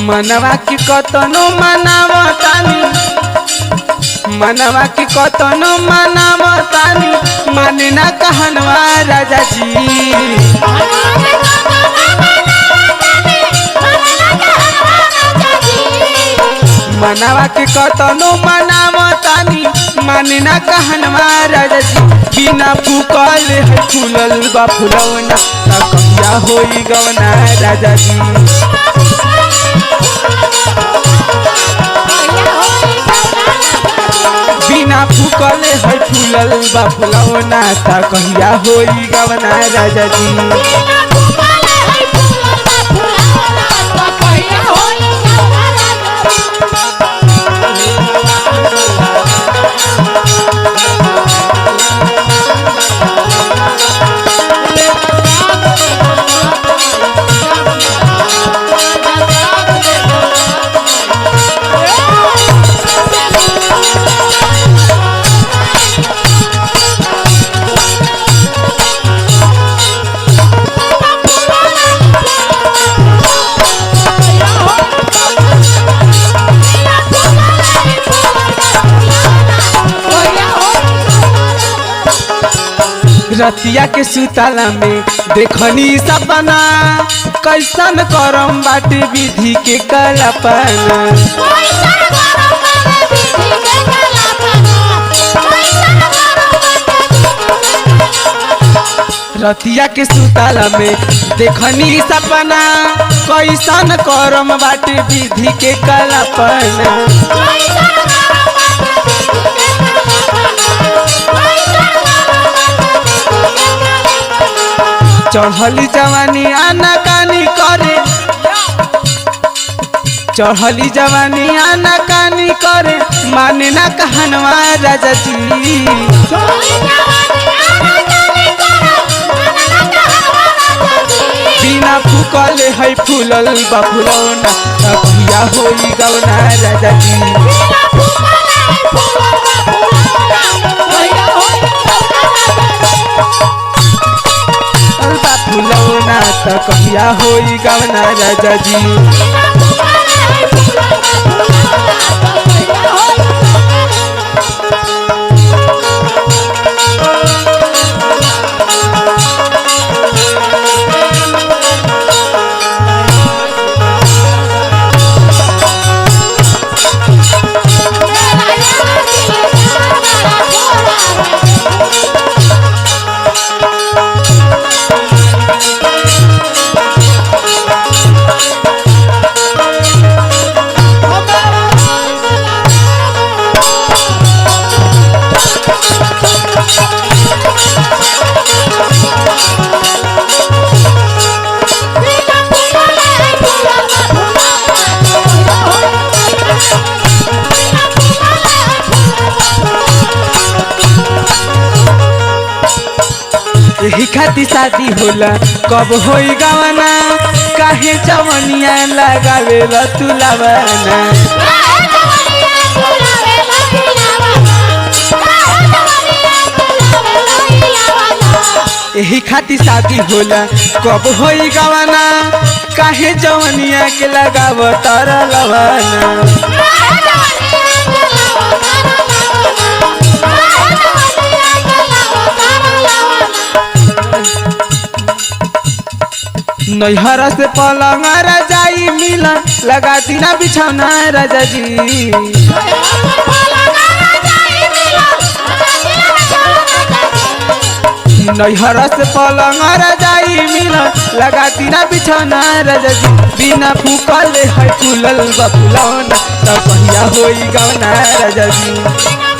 मनवा की कतनो मनावतानी मनवा की कतनो मनावतानी माने ना कहनवा राजा जी। मनवा की कतनो मनावतानी माने ना कहनवा राजा जी। बिना फूकल है फूलल बा फुलौना कहिया होई गवना राजा जी। बिना फूकल है फूलल बा फुलौना कहिया होई गवना राजा जी। रतिया के सुताला में देखनी सपना कैसन करम बाटे विधि के कलापना। रतिया के सुताला में देखनी सपना कैसन करम बाटे विधि के कलापना। चढ़ली जवानी आनाकानी करे चढ़ली जवानी आनाकानी करे माने ना कहनवा राजा जी। बिना फूकल है फूलल बा फुलौना कहिया होई गवना राजा जी। फुलौना कहिया होई गवना राजा जी। यही खाती शादी होला कब होई गवना काहे जवनिया लगावे तुलावना। यही खाती शादी होला कब होई गवना काहे जवनिया के लगाव तारा लवना। नैहरा से पलंग रजाई मिला लगा दीना बिछौना राजा जी। नैहरा से पलंग रजाई मिला लगा दीना बिछौना राजा जी। बिना फूकल है फूलल बा फुलौना कहिया होई गवना राजा जी।